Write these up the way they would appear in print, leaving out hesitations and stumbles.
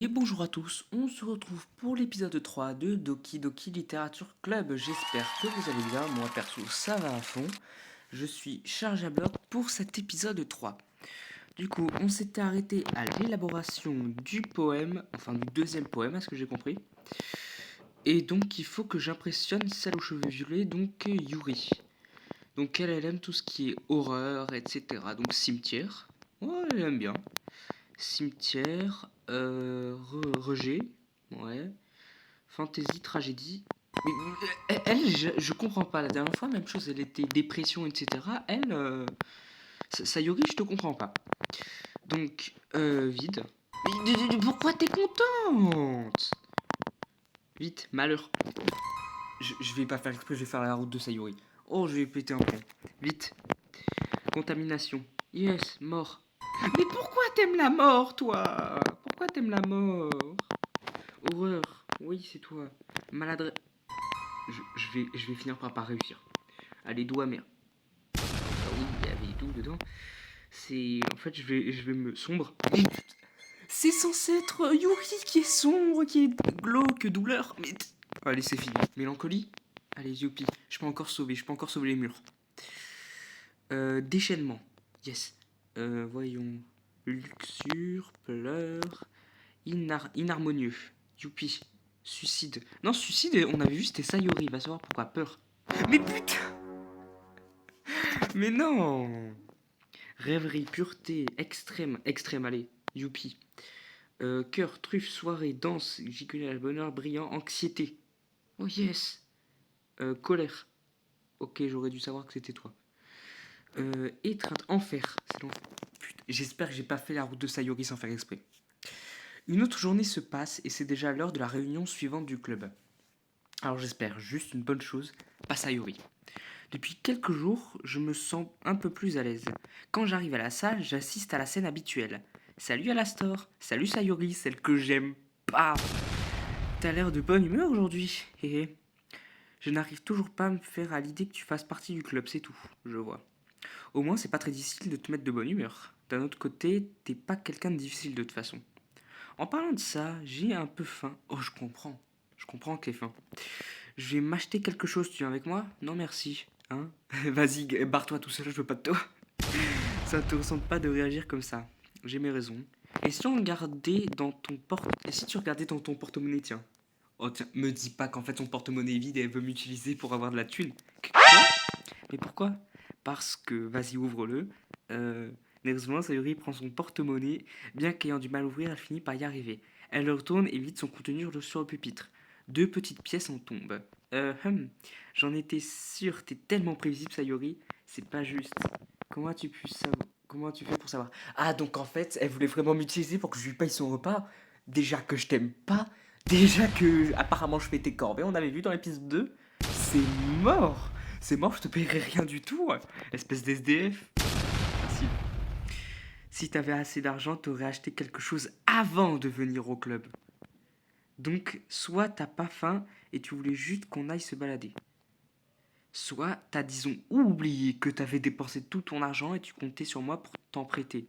Et bonjour à tous, on se retrouve pour l'épisode 3 de Doki Doki Literature Club. J'espère que vous allez bien, moi perso ça va à fond. Je suis chargé à bloc pour cet épisode 3. Du coup, on s'était arrêté à l'élaboration du poème, enfin du deuxième poème à ce que j'ai compris. Et donc il faut que j'impressionne celle aux cheveux violets, donc Yuri. Donc elle aime tout ce qui est horreur, etc. Donc cimetière, ouais elle aime bien. Cimetière, rejet, ouais. Fantasy, tragédie. Mais elle, je comprends pas. La dernière fois, même chose, elle était dépression, etc. Elle, Sayori, je te comprends pas. Donc, vide. Mais pourquoi t'es contente? Vite, malheur. Je vais pas faire exprès, je vais faire la route de Sayori. Oh, je vais péter un plomb. Vite. Contamination. Yes, mort. Mais pourquoi t'aimes la mort, toi? Pourquoi t'aimes la mort? Horreur. Oui, c'est toi. Maladresse. Je vais finir par pas réussir. Allez, doigts merde. Ah oui, il y avait tout dedans. C'est. En fait, je vais me sombre. C'est censé être Yuri qui est sombre, qui est glauque, douleur. Mais. Allez, c'est fini. Mélancolie. Allez, youpi. Je peux encore sauver les murs. Déchaînement. Yes. Voyons. Luxure, pleurs. Inharmonieux. Youpi. Suicide. Non, suicide, on avait vu, c'était Sayori. Va savoir pourquoi. Peur. Mais putain. Mais non. Rêverie, pureté, extrême, extrême, allez, youpi. Cœur, truffe, soirée, danse, gicunage, bonheur, brillant, anxiété. Oh yes. Colère. Ok, j'aurais dû savoir que c'était toi. Étreinte, enfer. C'est l'enfer. Putain, j'espère que j'ai pas fait la route de Sayori sans faire exprès. Une autre journée se passe et c'est déjà l'heure de la réunion suivante du club. Alors j'espère juste une bonne chose, pas Sayori. Depuis quelques jours, je me sens un peu plus à l'aise. Quand j'arrive à la salle, j'assiste à la scène habituelle. Salut Alastor, salut Sayori, celle que j'aime pas. T'as l'air de bonne humeur aujourd'hui, hé hé. Je n'arrive toujours pas à me faire à l'idée que tu fasses partie du club, c'est tout, je vois. Au moins, c'est pas très difficile de te mettre de bonne humeur. D'un autre côté, t'es pas quelqu'un de difficile de toute façon. En parlant de ça, j'ai un peu faim. Oh, je comprends. Je comprends que t'es faim. Je vais m'acheter quelque chose, tu viens avec moi? Non, merci. Hein? Vas-y, barre-toi tout seul, je veux pas de toi. Ça te ressemble pas de réagir comme ça. J'ai mes raisons. Et si on regardait dans ton porte... Et si tu regardais dans ton porte-monnaie, tiens. Oh tiens, me dis pas qu'en fait ton porte-monnaie est vide et elle veut m'utiliser pour avoir de la thune. Quoi? Mais pourquoi? Parce que, vas-y, ouvre-le. Nerveusement, Sayori prend son porte-monnaie. Bien qu'ayant du mal à ouvrir, elle finit par y arriver. Elle le retourne et vide son contenu sur le pupitre. Deux petites pièces en tombent. J'en étais sûr, t'es tellement prévisible, Sayori. C'est pas juste. Comment as-tu pu savoir? Comment tu fais pour savoir? Ah, donc en fait, elle voulait vraiment m'utiliser pour que je lui paye son repas. Déjà que je t'aime pas. Déjà que apparemment je fais tes corvées, on avait vu dans l'épisode 2. C'est mort. C'est mort, je te paierai rien du tout. Espèce d'SDF. Facile. Si t'avais assez d'argent, t'aurais acheté quelque chose avant de venir au club. Donc, soit t'as pas faim et tu voulais juste qu'on aille se balader. Soit t'as, disons, oublié que t'avais dépensé tout ton argent et tu comptais sur moi pour t'en prêter.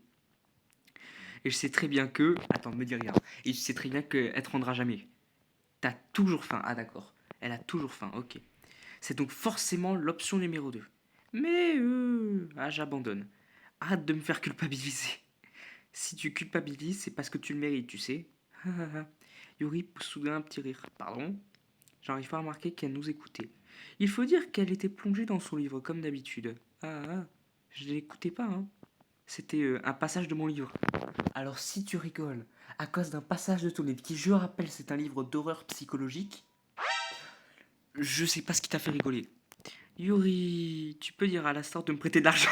Et je sais très bien que... Attends, ne me dis rien. Et je sais très bien qu'elle te rendra jamais. T'as toujours faim. Ah d'accord. Elle a toujours faim, ok. C'est donc forcément l'option numéro 2. Mais ah, j'abandonne. Arrête de me faire culpabiliser. Si tu culpabilises, c'est parce que tu le mérites, tu sais. Yuri pousse soudain un petit rire. Pardon? J'arrive pas à remarquer qu'elle nous écoutait. Il faut dire qu'elle était plongée dans son livre, comme d'habitude. Je l'écoutais pas, hein. C'était un passage de mon livre. Alors si tu rigoles à cause d'un passage de ton livre, qui je rappelle c'est un livre d'horreur psychologique, je sais pas ce qui t'a fait rigoler. Yuri, tu peux dire à l'instant de me prêter de l'argent.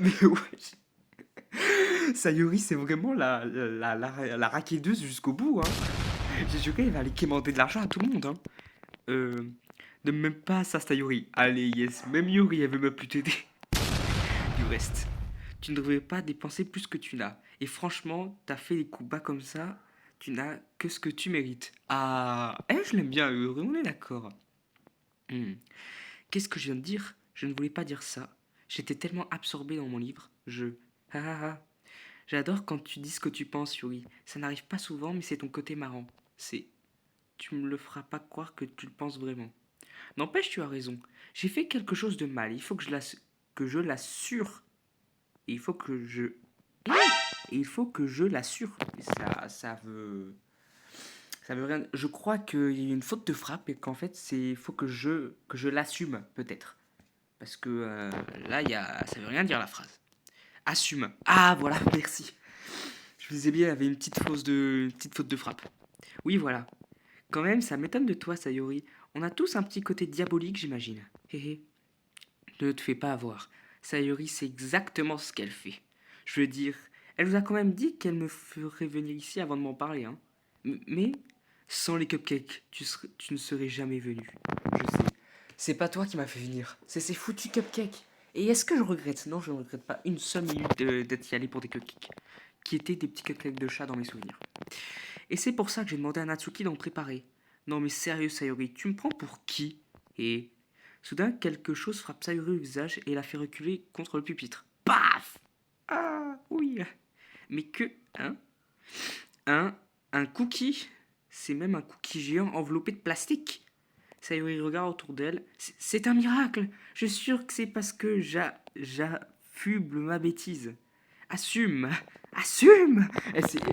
Mais ouais, ça Yuri c'est vraiment la raquetteuse jusqu'au bout. Hein. J'ai juré qu'elle va aller quémander de l'argent à tout le monde. Hein. Euh, ne même pas ça, Sayuri. Allez, yes, même Yuri elle veut me plus t'aider. Du reste, tu ne devrais pas dépenser plus que tu n'as. Et franchement, t'as fait des coups bas comme ça, tu n'as que ce que tu mérites. Ah, je l'aime bien, Yuri, on est d'accord. Hmm. Qu'est-ce que je viens de dire? Je ne voulais pas dire ça. J'étais tellement absorbé dans mon livre. Ah, ah, ah. J'adore quand tu dis ce que tu penses, Yuri. Ça n'arrive pas souvent, mais c'est ton côté marrant. C'est... Tu me le feras pas croire que tu le penses vraiment. N'empêche, tu as raison. J'ai fait quelque chose de mal. Il faut que je l'assure. Et il faut que je... Et il faut que je l'assure. Et ça veut rien... Je crois qu'il y a une faute de frappe et qu'en fait, c'est... faut que je l'assume, peut-être. Parce que là, ça veut rien dire, la phrase. Assume. Ah, voilà, merci. Je vous disais bien, il y avait une petite faute de frappe. Oui, voilà. Quand même, ça m'étonne de toi, Sayori. On a tous un petit côté diabolique, j'imagine. Hé hé. Ne te fais pas avoir. Sayori sait exactement ce qu'elle fait. Je veux dire, elle vous a quand même dit qu'elle me ferait venir ici avant de m'en parler, hein. Mais, sans les cupcakes, tu ne serais jamais venu. Je sais. C'est pas toi qui m'as fait venir, c'est ces foutus cupcakes. Et est-ce que je regrette? Non, je ne regrette pas une seule minute d'être y allé pour des cupcakes. Qui étaient des petits cupcakes de chat dans mes souvenirs. Et c'est pour ça que j'ai demandé à Natsuki d'en préparer. Non mais sérieux Sayori, tu me prends pour qui? Et soudain, quelque chose frappe Sayori au visage et la fait reculer contre le pupitre. Paf! Ah oui. Mais que... Hein? Un cookie? C'est même un cookie géant enveloppé de plastique. Sayori regarde autour d'elle. C'est un miracle. Je suis sûr que c'est parce que j'affuble ma bêtise. Assume! Assume!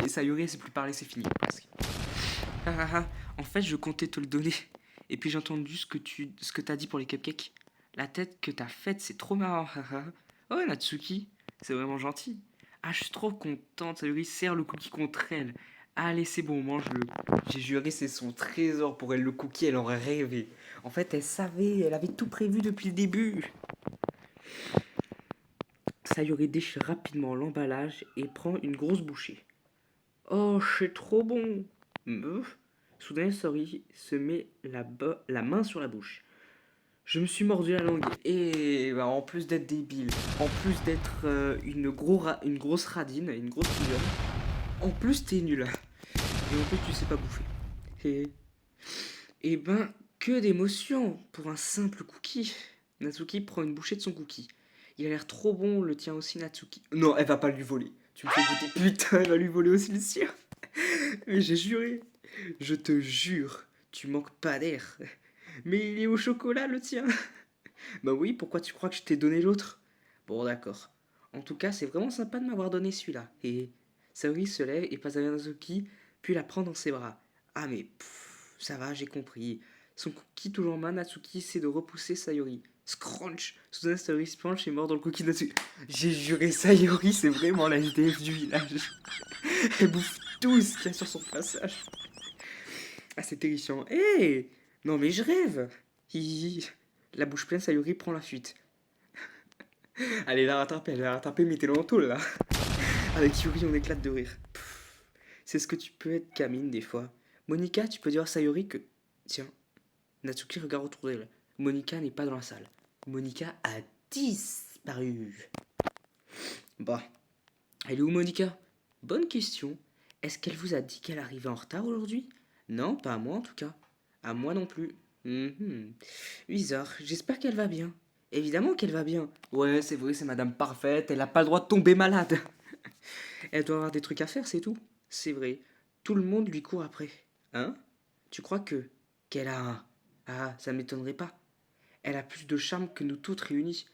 Sayori, elle sait plus parler, c'est fini presque. Ah, ah, ah. En fait, je comptais te le donner. Et puis j'ai entendu ce que t'as dit pour les cupcakes. La tête que t'as faite, c'est trop marrant. Ah, ah. Oh, Natsuki, c'est vraiment gentil. Ah, je suis trop contente. Sayori serre le cookie contre elle. Allez, c'est bon, mange-le. J'ai juré, c'est son trésor pour elle, le cookie, elle aurait rêvé. En fait, elle savait, elle avait tout prévu depuis le début. Sayori déchire rapidement l'emballage et prend une grosse bouchée. Oh, c'est trop bon. Meuf. Soudain, Sayori se met la main sur la bouche. Je me suis mordu la langue et bah, en plus d'être débile, en plus d'être une grosse radine, une grosse filleule, en plus t'es nul. Et en plus tu sais pas bouffer. Et, et ben, que d'émotion pour un simple cookie. Natsuki prend une bouchée de son cookie. Il a l'air trop bon, le tien aussi Natsuki. Non, elle va pas lui voler. Tu me fais goûter. Putain, elle va lui voler aussi le sien. Mais j'ai juré. Je te jure, tu manques pas d'air. Mais il est au chocolat le tien. Bah oui, pourquoi tu crois que je t'ai donné l'autre? Bon, d'accord. En tout cas, c'est vraiment sympa de m'avoir donné celui-là. Et Saori se lève et passe à Nazuki, puis la prend dans ses bras. Ah mais ça va, j'ai compris. Son cookie toujours en main, Natsuki essaie de repousser Sayori. Scrunch! Soudain, Sayori se penche et mord dans le cookie de Natsuki. J'ai juré, Sayori, c'est vraiment la SDF du village. Elle bouffe tout ce qu'il y a sur son passage. Ah, c'est terrifiant. Hé! Non mais je rêve! Hi. La bouche pleine, Sayori prend la fuite. Allez elle l'a rattrapé, mettez-le en tôle là. Avec Yuri, on éclate de rire. C'est ce que tu peux être, Camille, des fois. Monica, tu peux dire à Sayori que. Tiens, Natsuki regarde autour d'elle. Monica n'est pas dans la salle. Monica a disparu. Bah, elle est où Monica? Bonne question. Est-ce qu'elle vous a dit qu'elle arrivait en retard aujourd'hui? Non, pas à moi en tout cas. À moi non plus. Bizarre, j'espère qu'elle va bien. Évidemment qu'elle va bien. Ouais, c'est vrai, c'est madame parfaite, elle n'a pas le droit de tomber malade. Elle doit avoir des trucs à faire, c'est tout. C'est vrai. Tout le monde lui court après. Hein? Tu crois que qu'elle a un... Ah, ça m'étonnerait pas. Elle a plus de charme que nous toutes réunies.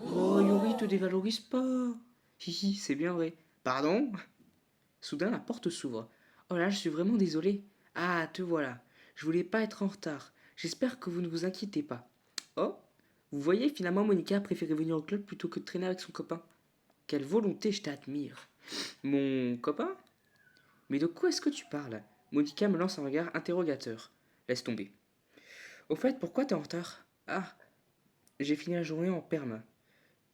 Oh, Yuri, te dévalorise pas. Hihi, c'est bien vrai. Pardon? Soudain, la porte s'ouvre. Oh là, je suis vraiment désolée. Ah, te voilà. Je voulais pas être en retard. J'espère que vous ne vous inquiétez pas. Oh, vous voyez, finalement, Monica a préféré venir au club plutôt que de traîner avec son copain. Quelle volonté, je t'admire. Mon copain? Mais de quoi est-ce que tu parles? Monica me lance un regard interrogateur. Laisse tomber. Au fait, pourquoi t'es en retard? Ah, j'ai fini la journée en perme.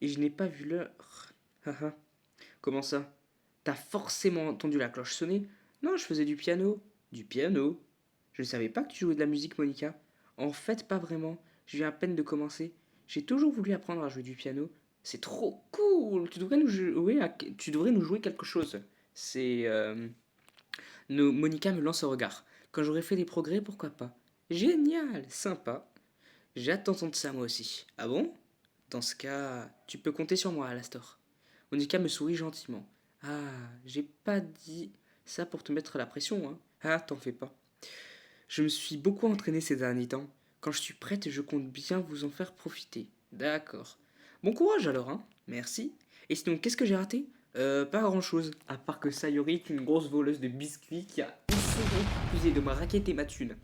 Et je n'ai pas vu l'heure. Haha. Comment ça? T'as forcément entendu la cloche sonner? Non, je faisais du piano. Du piano? Je ne savais pas que tu jouais de la musique, Monica. En fait, pas vraiment. Je viens à peine de commencer. J'ai toujours voulu apprendre à jouer du piano. C'est trop cool. Tu devrais nous jouer quelque chose. C'est... Monica me lance un regard. Quand j'aurai fait des progrès, pourquoi pas? Génial, sympa. J'attends de ça moi aussi. Ah bon? Dans ce cas, tu peux compter sur moi, Alastor. Monica me sourit gentiment. Ah, j'ai pas dit ça pour te mettre la pression, hein. Ah, t'en fais pas. Je me suis beaucoup entraîné ces derniers temps. Quand je suis prête, je compte bien vous en faire profiter. D'accord. Bon courage alors, hein. Merci. Et sinon, qu'est-ce que j'ai raté? Pas grand-chose. À part que Sayori est une grosse voleuse de biscuits qui a essayé de me raqueter ma thune.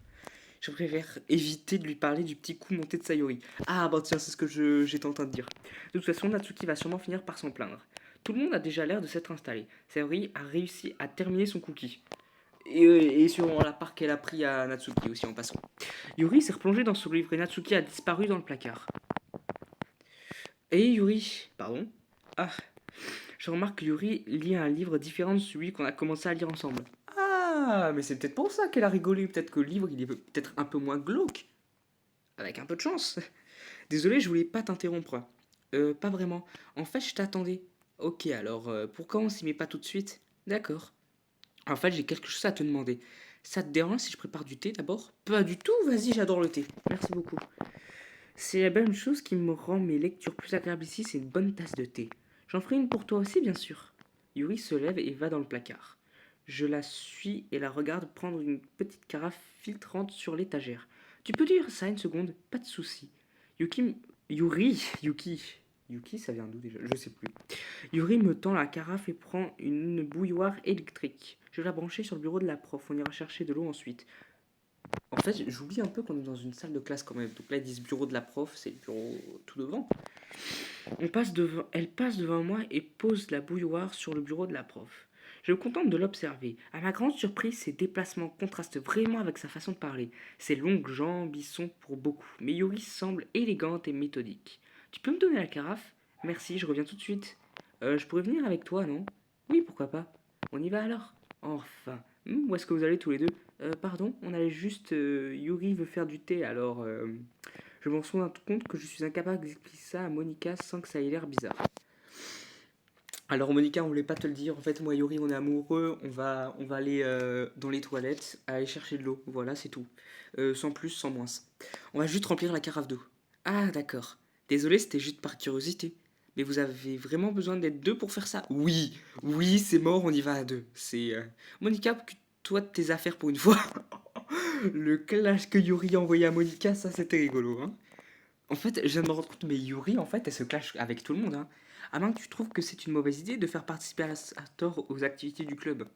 Je préfère éviter de lui parler du petit coup monté de Sayori. Ah bah tiens, c'est ce que j'étais en train de dire. De toute façon, Natsuki va sûrement finir par s'en plaindre. Tout le monde a déjà l'air de s'être installé. Sayori a réussi à terminer son cookie. Et sur la part qu'elle a pris à Natsuki aussi en passant. Yuri s'est replongé dans son livre et Natsuki a disparu dans le placard. Et Yuri, pardon. Ah, je remarque que Yuri lit un livre différent de celui qu'on a commencé à lire ensemble. Ah, mais c'est peut-être pour ça qu'elle a rigolé. Peut-être que le livre il est peut-être un peu moins glauque. Avec un peu de chance. Désolé, je voulais pas t'interrompre. Pas vraiment. En fait, je t'attendais. Ok, alors pourquoi on s'y met pas tout de suite? D'accord. En fait, j'ai quelque chose à te demander. Ça te dérange si je prépare du thé d'abord? Pas du tout, vas-y, j'adore le thé. Merci beaucoup. C'est la même chose qui me rend mes lectures plus agréables ici, c'est une bonne tasse de thé. J'en ferai une pour toi aussi, bien sûr. Yuri se lève et va dans le placard. Je la suis et la regarde prendre une petite carafe filtrante sur l'étagère. Tu peux dire ça une seconde? Pas de souci. Yuki, Yuki, ça vient d'où déjà? Je sais plus. Yuri me tend la carafe et prend une bouilloire électrique. Je vais la brancher sur le bureau de la prof. On ira chercher de l'eau ensuite. En fait, j'oublie un peu qu'on est dans une salle de classe quand même. Donc là, ils disent bureau de la prof, c'est le bureau tout devant. Elle passe devant moi et pose la bouilloire sur le bureau de la prof. Je me contente de l'observer. À ma grande surprise, ses déplacements contrastent vraiment avec sa façon de parler. Ses longues jambes y sont pour beaucoup, mais Yuri semble élégante et méthodique. Tu peux me donner la carafe? Merci, je reviens tout de suite. Je pourrais venir avec toi, non? Oui, pourquoi pas. On y va alors? Enfin. Où est-ce que vous allez tous les deux? Pardon, on allait juste. Yuri veut faire du thé, alors. Je m'en rends compte que je suis incapable d'expliquer ça à Monica sans que ça ait l'air bizarre. Alors Monica, on voulait pas te le dire. En fait, moi et Yuri, on est amoureux. On va aller dans les toilettes, aller chercher de l'eau. Voilà, c'est tout. Sans plus, sans moins. On va juste remplir la carafe d'eau. Ah, d'accord. Désolé, c'était juste par curiosité. Mais vous avez vraiment besoin d'être deux pour faire ça? Oui, oui, c'est mort, on y va à deux. C'est Monica, occupe-toi de tes affaires pour une fois. Le clash que Yuri a envoyé à Monica, ça c'était rigolo, hein. En fait, je viens de me rendre compte, mais Yuri, en fait, elle se clash avec tout le monde, hein. À moins que tu trouves que c'est une mauvaise idée de faire participer à tort aux activités du club.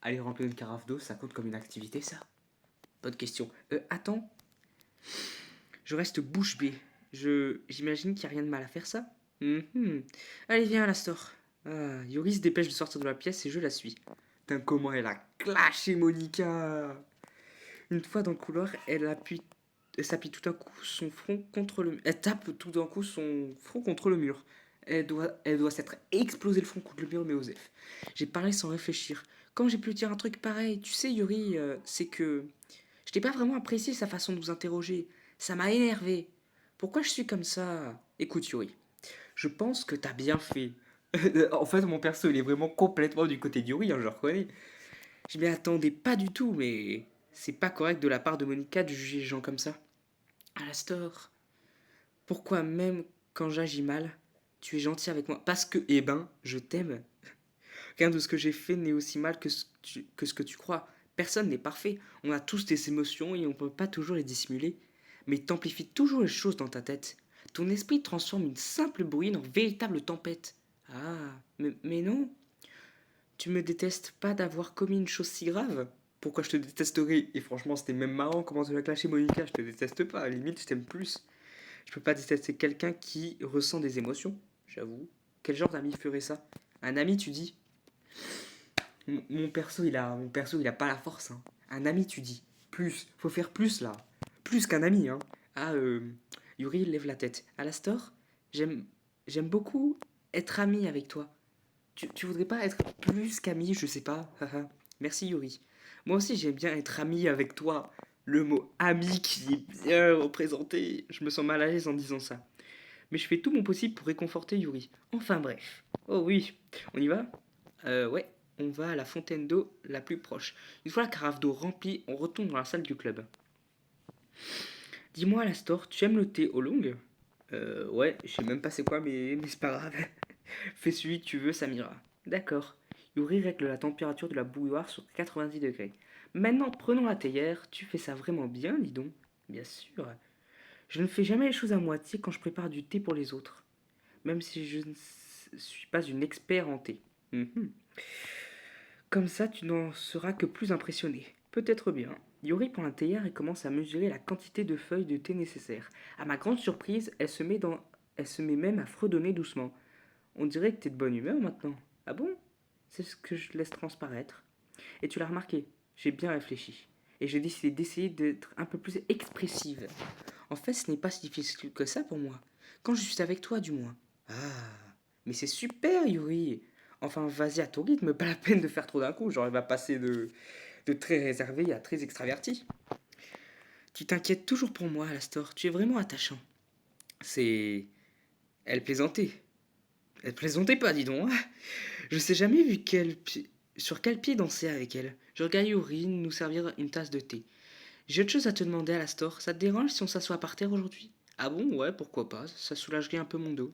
Aller remplir une carafe d'eau, ça compte comme une activité, ça? Bonne question. Attends, je reste bouche bée. J'imagine qu'il n'y a rien de mal à faire ça. Mhm. Allez, viens à la store. Ah, Yuri se dépêche de sortir de la pièce et je la suis. Putain, comment elle a clashé Monica! Une fois dans le couloir, elle s'appuie tout d'un coup son front contre le. Elle tape tout d'un coup son front contre le mur. Elle doit s'être explosé le front contre le mur, mais Osef. J'ai parlé sans réfléchir. Quand j'ai pu dire un truc pareil, tu sais, Yuri, c'est que je n'ai pas vraiment apprécié sa façon de vous interroger. Ça m'a énervé. Pourquoi je suis comme ça? Écoute, Yuri, je pense que t'as bien fait. En fait, mon perso, il est vraiment complètement du côté de Yuri, hein, je le reconnais. Je m'y attendais pas du tout, mais c'est pas correct de la part de Monica de juger les gens comme ça. Alastor, pourquoi même quand j'agis mal, tu es gentil avec moi? Parce que, eh ben, je t'aime. Rien de ce que j'ai fait n'est aussi mal que ce que tu crois. Personne n'est parfait. On a tous des émotions et on peut pas toujours les dissimuler. Mais t'amplifies toujours les choses dans ta tête. Ton esprit transforme une simple bruine en véritable tempête. Ah, mais non, tu me détestes pas d'avoir commis une chose si grave? Pourquoi je te détesterais? Et franchement, c'était même marrant comment tu l'as clashé, Monica. Je te déteste pas, à la limite, je t'aime plus. Je peux pas détester quelqu'un qui ressent des émotions, j'avoue. Quel genre d'ami ferait ça? Un ami, tu dis? Mon perso, il a pas la force, hein. Un ami, tu dis? Plus. Faut faire plus, là. Plus qu'un ami, hein. Ah, Yuri lève la tête. Alastor, j'aime, j'aime beaucoup être ami avec toi. Tu voudrais pas être plus qu'ami, je sais pas. Merci Yuri. Moi aussi j'aime bien être ami avec toi. Le mot ami qui est bien représenté. Je me sens mal à l'aise en disant ça. Mais je fais tout mon possible pour réconforter Yuri. Enfin bref. Oh oui, on y va? Ouais, on va à la fontaine d'eau la plus proche. Une fois la carafe d'eau remplie, on retourne dans la salle du club. Dis-moi, Alastor, tu aimes le thé au long? Ouais, je sais même pas c'est quoi, mais c'est pas grave. Fais celui que tu veux, Samira. D'accord. Yuri règle la température de la bouilloire sur 90 degrés. Maintenant, prenons la théière. Tu fais ça vraiment bien, dis donc. Bien sûr. Je ne fais jamais les choses à moitié quand je prépare du thé pour les autres. Même si je ne suis pas une expert en thé. Mhm. Comme ça, tu n'en seras que plus impressionné. Peut-être bien. Yuri prend un théière et commence à mesurer la quantité de feuilles de thé nécessaires. À ma grande surprise, elle se met même à fredonner doucement. On dirait que t'es de bonne humeur maintenant. Ah bon? C'est ce que je laisse transparaître. Et tu l'as remarqué, j'ai bien réfléchi. Et j'ai décidé d'essayer d'être un peu plus expressive. En fait, ce n'est pas si difficile que ça pour moi. Quand je suis avec toi, du moins. Ah, mais c'est super, Yuri. Enfin, vas-y à ton rythme, pas la peine de faire trop d'un coup. Genre, elle va passer de très réservé à très extraverti. Tu t'inquiètes toujours pour moi, Alastor. Tu es vraiment attachant. C'est... Elle plaisantait. Elle plaisantait pas, dis donc. Je sais jamais sur quel pied danser avec elle. Je regarde Yuri nous servir une tasse de thé. J'ai autre chose à te demander, Alastor. Ça te dérange si on s'assoit par terre aujourd'hui? Ah bon, ouais, pourquoi pas. Ça soulagerait un peu mon dos.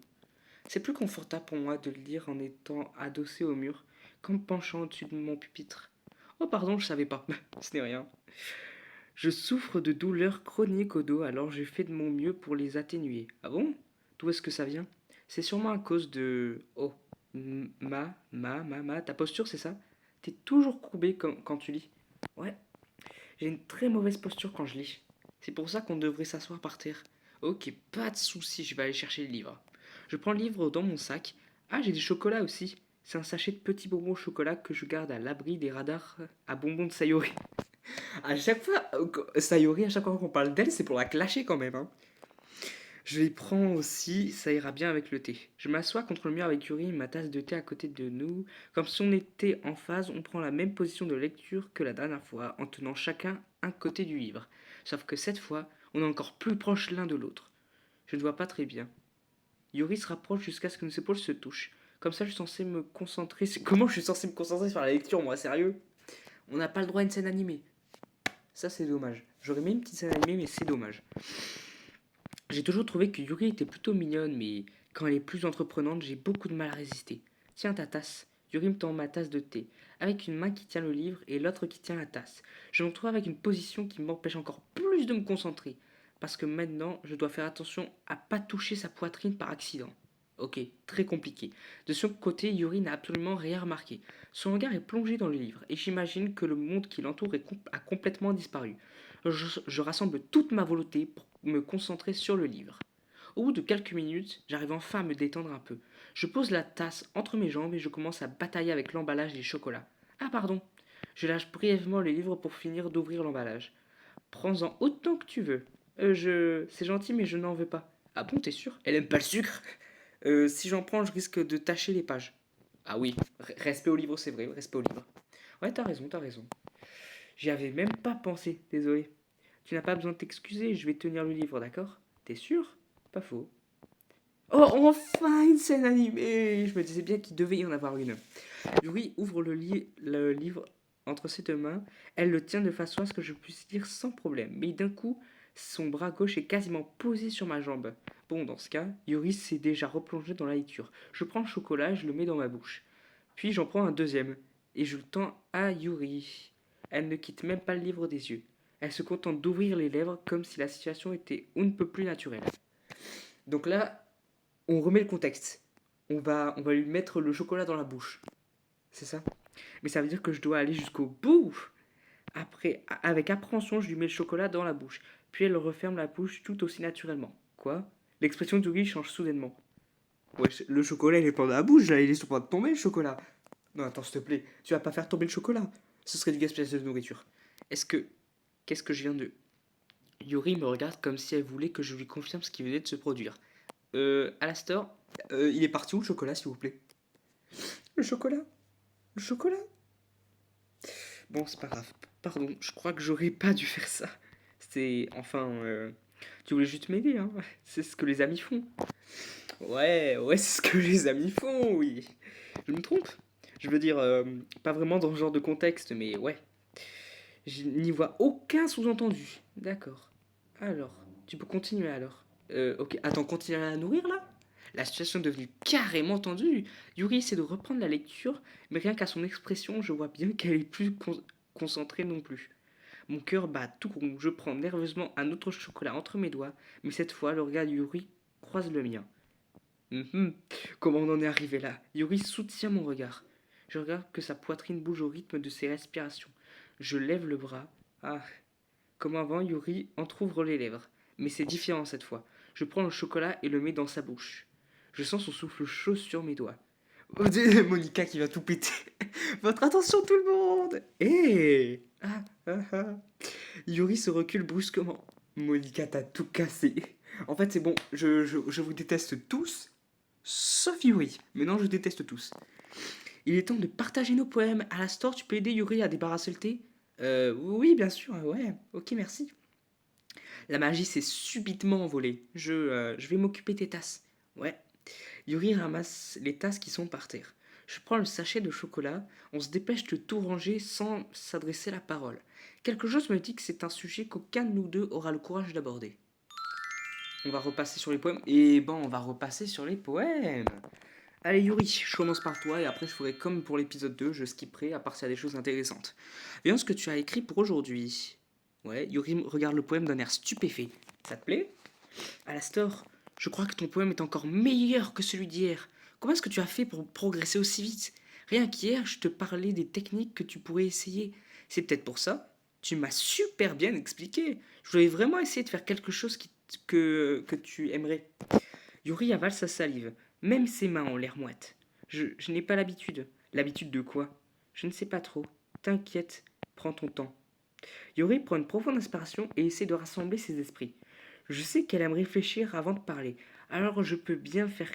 C'est plus confortable pour moi de le lire en étant adossé au mur qu'en me penchant au-dessus de mon pupitre. Oh pardon, je savais pas. Ce n'est rien. Je souffre de douleurs chroniques au dos, alors je fais de mon mieux pour les atténuer. Ah bon? D'où est-ce que ça vient? C'est sûrement à cause de... Oh, ta posture, c'est ça? T'es toujours courbé quand tu lis. Ouais, j'ai une très mauvaise posture quand je lis. C'est pour ça qu'on devrait s'asseoir par terre. Ok, pas de souci, je vais aller chercher le livre. Je prends le livre dans mon sac. Ah, j'ai des chocolats aussi. C'est un sachet de petits bonbons au chocolat que je garde à l'abri des radars à bonbons de Sayori. À chaque fois, Sayori, à chaque fois qu'on parle d'elle, c'est pour la clasher quand même. Hein. Je les prends aussi, ça ira bien avec le thé. Je m'assois contre le mur avec Yuri, ma tasse de thé à côté de nous. Comme si on était en phase, on prend la même position de lecture que la dernière fois, en tenant chacun un côté du livre. Sauf que cette fois, on est encore plus proches l'un de l'autre. Je ne vois pas très bien. Yuri se rapproche jusqu'à ce que nos épaules se touchent. Comme ça, je suis censé me concentrer. Comment je suis censé me concentrer sur la lecture, moi, sérieux? On n'a pas le droit à une scène animée. Ça, c'est dommage. J'aurais mis une petite scène animée, mais c'est dommage. J'ai toujours trouvé que Yuri était plutôt mignonne, mais quand elle est plus entreprenante, j'ai beaucoup de mal à résister. Tiens ta tasse. Yuri me tend ma tasse de thé, avec une main qui tient le livre et l'autre qui tient la tasse. Je me trouve avec une position qui m'empêche encore plus de me concentrer, parce que maintenant, je dois faire attention à pas toucher sa poitrine par accident. Ok, très compliqué. De son côté, Yuri n'a absolument rien remarqué. Son regard est plongé dans le livre, et j'imagine que le monde qui l'entoure a complètement disparu. Je rassemble toute ma volonté pour me concentrer sur le livre. Au bout de quelques minutes, j'arrive enfin à me détendre un peu. Je pose la tasse entre mes jambes et je commence à batailler avec l'emballage des chocolats. Ah pardon. Je lâche brièvement le livre pour finir d'ouvrir l'emballage. Prends-en autant que tu veux. C'est gentil mais je n'en veux pas. Ah bon, t'es sûr? Elle aime pas le sucre? Si j'en prends, je risque de tacher les pages. Ah oui, respect au livre, c'est vrai, respect au livre. Ouais, t'as raison, t'as raison. J'y avais même pas pensé, désolé. Tu n'as pas besoin de t'excuser, je vais tenir le livre, d'accord? T'es sûr? Pas faux. Oh, enfin une scène animée! Je me disais bien qu'il devait y en avoir une. Yuri ouvre le livre entre ses deux mains. Elle le tient de façon à ce que je puisse lire sans problème. Mais d'un coup, son bras gauche est quasiment posé sur ma jambe. Bon, dans ce cas, Yuri s'est déjà replongé dans la lecture. Je prends le chocolat et je le mets dans ma bouche. Puis j'en prends un deuxième. Et je le tends à Yuri. Elle ne quitte même pas le livre des yeux. Elle se contente d'ouvrir les lèvres comme si la situation était on ne peut plus naturelle. Donc là, on remet le contexte. On va lui mettre le chocolat dans la bouche. C'est ça? Mais ça veut dire que je dois aller jusqu'au bout. Après, avec appréhension, je lui mets le chocolat dans la bouche. Puis elle referme la bouche tout aussi naturellement. Quoi? L'expression de Yuri change soudainement. Ouais, le chocolat il est pas dans la bouche, là, il est sur le point de tomber le chocolat. Non, attends, s'il te plaît, tu vas pas faire tomber le chocolat. Ce serait du gaspillage de nourriture. Est-ce que. Qu'est-ce que je viens de. Yuri me regarde comme si elle voulait que je lui confirme ce qui venait de se produire. Alastor, il est parti où le chocolat, s'il vous plaît? Le chocolat? Le chocolat? Bon, c'est pas grave. Pardon, je crois que j'aurais pas dû faire ça. C'est. Enfin. Tu voulais juste m'aider, hein? C'est ce que les amis font. Ouais, ouais, c'est ce que les amis font, oui. Je me trompe? Je veux dire, pas vraiment dans ce genre de contexte, mais ouais. Je n'y vois aucun sous-entendu. D'accord. Alors, tu peux continuer alors. Ok, attends, continue à la nourrir là? La situation est devenue carrément tendue. Yuri essaie de reprendre la lecture, mais rien qu'à son expression, je vois bien qu'elle est plus concentrée non plus. Mon cœur bat tout rond, je prends nerveusement un autre chocolat entre mes doigts, mais cette fois, le regard de Yuri croise le mien. Comment on en est arrivé là? Yuri soutient mon regard. Je regarde que sa poitrine bouge au rythme de ses respirations. Je lève le bras. Ah, comme avant, Yuri entr'ouvre les lèvres. Mais c'est différent cette fois. Je prends le chocolat et le mets dans sa bouche. Je sens son souffle chaud sur mes doigts. Oh, Monica qui va tout péter. Votre attention tout le monde. Hé Yuri se recule brusquement. Monica, t'as tout cassé. En fait, c'est bon, je vous déteste tous, sauf Yuri. Maintenant, je déteste tous. Il est temps de partager nos poèmes. À la store, tu peux aider Yuri à débarrasser le thé? Oui, bien sûr, ouais. Ok, merci. La magie s'est subitement envolée. Je vais m'occuper des tasses. Ouais. Yuri ramasse les tasses qui sont par terre. Je prends le sachet de chocolat. On se dépêche de tout ranger sans s'adresser la parole. Quelque chose me dit que c'est un sujet qu'aucun de nous deux aura le courage d'aborder. On va repasser sur les poèmes. Et bon, on va repasser sur les poèmes. Allez Yuri, je commence par toi et après je ferai comme pour l'épisode 2, je skipperai à part s'il y a des choses intéressantes. Viens ce que tu as écrit pour aujourd'hui. Ouais, Yuri regarde le poème d'un air stupéfait. Ça te plaît? Alastor, je crois que ton poème est encore meilleur que celui d'hier. Comment est-ce que tu as fait pour progresser aussi vite? Rien qu'hier, je te parlais des techniques que tu pourrais essayer. C'est peut-être pour ça. Tu m'as super bien expliqué. Je voulais vraiment essayer de faire quelque chose que tu aimerais. Yuri avale sa salive. Même ses mains ont l'air moites. Je n'ai pas l'habitude. L'habitude de quoi? Je ne sais pas trop. T'inquiète, prends ton temps. Yuri prend une profonde inspiration et essaie de rassembler ses esprits. Je sais qu'elle aime réfléchir avant de parler, alors je peux bien faire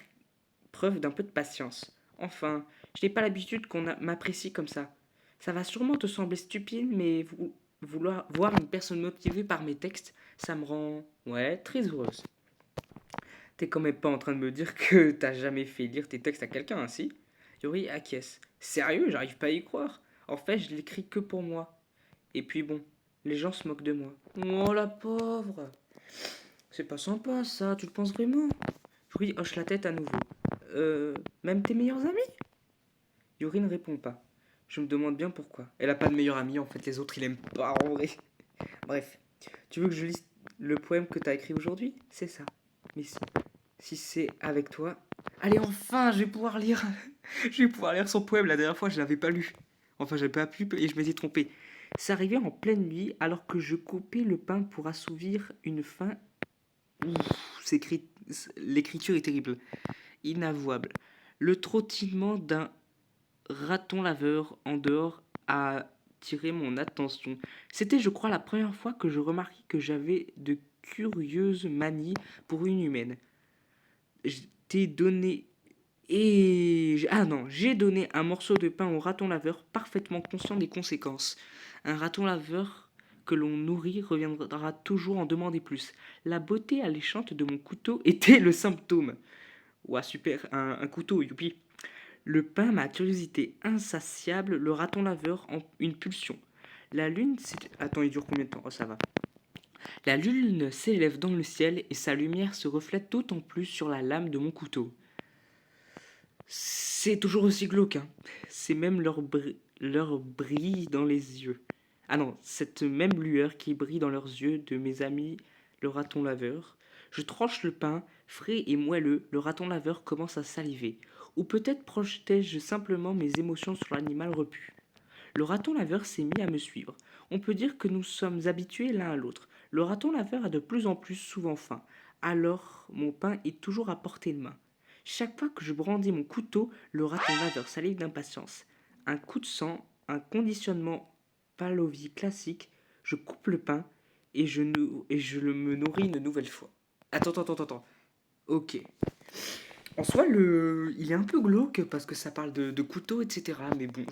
preuve d'un peu de patience. Enfin, je n'ai pas l'habitude qu'on m'apprécie comme ça. Ça va sûrement te sembler stupide, mais vouloir voir une personne motivée par mes textes, ça me rend, ouais, très heureuse. T'es quand même pas en train de me dire que t'as jamais fait lire tes textes à quelqu'un, ainsi? Yuri acquiesce. Sérieux, j'arrive pas à y croire. En fait, je l'écris que pour moi. Et puis bon, les gens se moquent de moi. Oh la pauvre! C'est pas sympa ça, tu le penses vraiment? Yuri hoche la tête à nouveau. Même tes meilleurs amis? Yuri ne répond pas. Je me demande bien pourquoi. Elle a pas de meilleur ami, en fait, les autres, il aime pas en vrai. Bref, tu veux que je lise le poème que t'as écrit aujourd'hui? C'est ça. Mais si c'est avec toi. Allez, enfin, je vais pouvoir lire. Je vais pouvoir lire son poème. La dernière fois, je l'avais pas lu. Enfin, j'avais pas pu et je m'étais trompé. C'est arrivé en pleine nuit, alors que je coupais le pain pour assouvir une faim. L'écriture est terrible. Inavouable. Le trottinement d'un raton laveur en dehors a attiré mon attention. C'était, je crois, la première fois que je remarquai que j'avais de curieuses manies pour une humaine. J'ai donné ah non, j'ai donné un morceau de pain au raton laveur, parfaitement conscient des conséquences. Un raton laveur que l'on nourrit reviendra toujours en demander plus. La beauté alléchante de mon couteau était le symptôme. Ouah, super, un couteau, youpi. Le pain, ma curiosité insatiable, le raton laveur en une pulsion. La lune, attends, il dure combien de temps? Oh, ça va. La lune s'élève dans le ciel et sa lumière se reflète d'autant plus sur la lame de mon couteau. C'est toujours aussi glauque, hein. C'est même leur brille dans les yeux. Ah non, cette même lueur qui brille dans leurs yeux de mes amis, le raton laveur. Je tranche le pain, frais et moelleux, le raton laveur commence à saliver. Ou peut-être projetais-je simplement mes émotions sur l'animal repu. Le raton laveur s'est mis à me suivre. On peut dire que nous sommes habitués l'un à l'autre. Le raton laveur a de plus en plus souvent faim. Alors, mon pain est toujours à portée de main. Chaque fois que je brandis mon couteau, le raton laveur salive d'impatience. Un coup de sang, un conditionnement Pavlovi classique, je coupe le pain et me nourris une nouvelle fois. Attends. Ok. En soi, il est un peu glauque parce que ça parle de couteau, etc. Mais bon,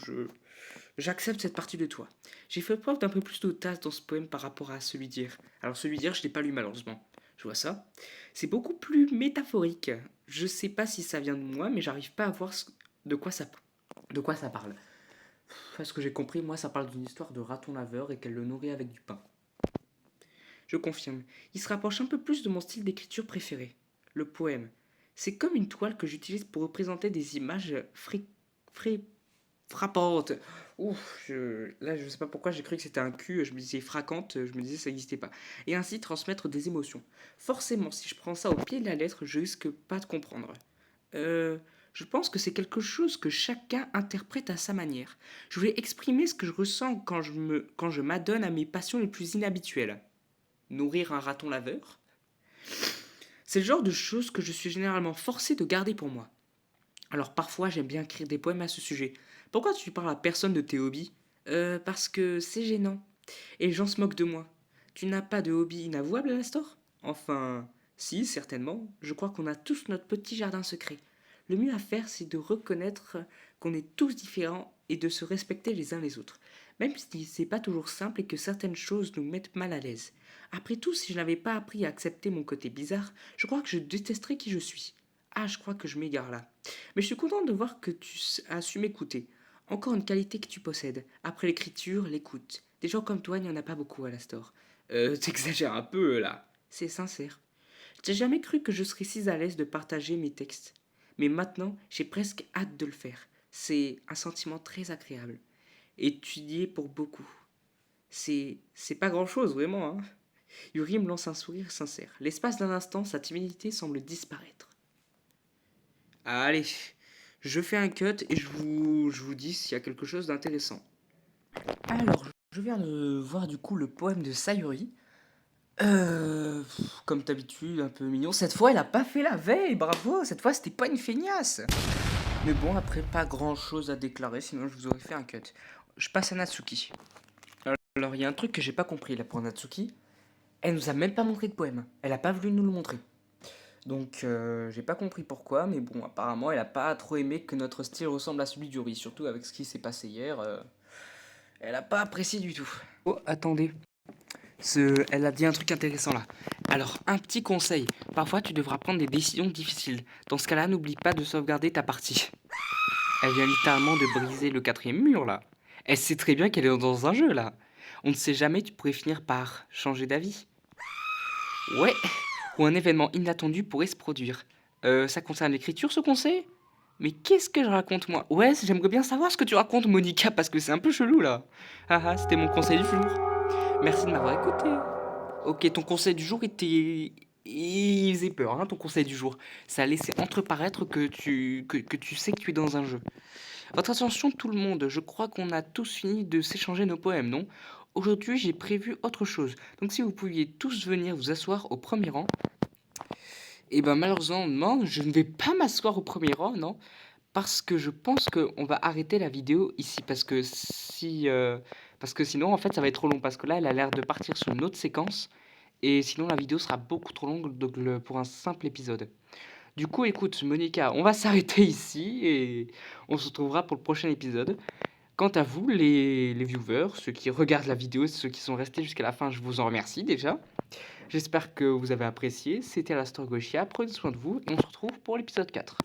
j'accepte cette partie de toi. J'ai fait preuve d'un peu plus d'audace dans ce poème par rapport à celui d'hier. Alors celui d'hier, je l'ai pas lu malheureusement. Je vois ça. C'est beaucoup plus métaphorique. Je sais pas si ça vient de moi, mais j'arrive pas à voir de quoi ça parle. Parce que j'ai compris, moi, ça parle d'une histoire de raton laveur et qu'elle le nourrit avec du pain. Je confirme. Il se rapproche un peu plus de mon style d'écriture préféré. Le poème. C'est comme une toile que j'utilise pour représenter des images fré- frappantes. Ouf, là je sais pas pourquoi j'ai cru que c'était un cul, je me disais fraquante, je me disais ça n'existait pas. Et ainsi transmettre des émotions. Forcément, si je prends ça au pied de la lettre, je risque pas de comprendre. Euh, je pense que c'est quelque chose que chacun interprète à sa manière. Je voulais exprimer ce que je ressens quand je m'adonne à mes passions les plus inhabituelles. Nourrir un raton laveur. C'est le genre de choses que je suis généralement forcé de garder pour moi. Alors parfois j'aime bien écrire des poèmes à ce sujet. Pourquoi tu parles à personne de tes hobbies? Parce que c'est gênant. Et les gens se moquent de moi. Tu n'as pas de hobby inavouable, Astor? Enfin, si, certainement. Je crois qu'on a tous notre petit jardin secret. Le mieux à faire, c'est de reconnaître qu'on est tous différents et de se respecter les uns les autres. Même si c'est pas toujours simple et que certaines choses nous mettent mal à l'aise. Après tout, si je n'avais pas appris à accepter mon côté bizarre, je crois que je détesterais qui je suis. Ah, je crois que je m'égare là. Mais je suis content de voir que tu as su m'écouter. Encore une qualité que tu possèdes. Après l'écriture, l'écoute. Des gens comme toi, il n'y en a pas beaucoup à la store. T'exagères un peu là. C'est sincère. J'ai jamais cru que je serais si à l'aise de partager mes textes. Mais maintenant, j'ai presque hâte de le faire. C'est un sentiment très agréable. Étudier pour beaucoup. C'est pas grand chose, vraiment, hein. Yuri me lance un sourire sincère. L'espace d'un instant, sa timidité semble disparaître. Allez, je fais un cut et je vous dis s'il y a quelque chose d'intéressant. Alors, je viens de voir du coup le poème de Sayuri. Comme d'habitude, un peu mignon. Cette fois, elle a pas fait la veille, bravo. Cette fois, c'était pas une feignasse. Mais bon, après, pas grand chose à déclarer, sinon je vous aurais fait un cut. Je passe à Natsuki. Alors, il y a un truc que j'ai pas compris là pour Natsuki. Elle nous a même pas montré de poème. Elle a pas voulu nous le montrer. Donc, j'ai pas compris pourquoi, mais bon, apparemment, elle a pas trop aimé que notre style ressemble à celui du riz, surtout avec ce qui s'est passé hier. Elle a pas apprécié du tout. Oh, attendez. Elle a dit un truc intéressant là. Alors, un petit conseil. Parfois, tu devras prendre des décisions difficiles. Dans ce cas-là, n'oublie pas de sauvegarder ta partie. Elle vient littéralement de briser le quatrième mur là. Elle sait très bien qu'elle est dans un jeu là. On ne sait jamais, tu pourrais finir par changer d'avis. Ouais, ou un événement inattendu pourrait se produire. Ça concerne l'écriture ce conseil? Mais qu'est-ce que je raconte moi? Ouais, j'aimerais bien savoir ce que tu racontes Monica parce que c'est un peu chelou là. Ah ah, c'était mon conseil du jour. Merci de m'avoir écouté. Ok, ton conseil du jour était... Il faisait peur, hein, ton conseil du jour. Ça laissait entreparaître que tu sais que tu es dans un jeu. Votre attention tout le monde, je crois qu'on a tous fini de s'échanger nos poèmes, non? Aujourd'hui, j'ai prévu autre chose. Donc si vous pouviez tous venir vous asseoir au premier rang, et ben malheureusement, non, je ne vais pas m'asseoir au premier rang, non, parce que je pense qu'on va arrêter la vidéo ici, parce que sinon, en fait, ça va être trop long, parce que là, elle a l'air de partir sur une autre séquence, et sinon, la vidéo sera beaucoup trop longue pour un simple épisode. Du coup, écoute, Monica, on va s'arrêter ici, et on se retrouvera pour le prochain épisode. Quant à vous, les viewers, ceux qui regardent la vidéo, ceux qui sont restés jusqu'à la fin, je vous en remercie déjà. J'espère que vous avez apprécié. C'était Alastor Goshia. Prenez soin de vous et on se retrouve pour l'épisode 4.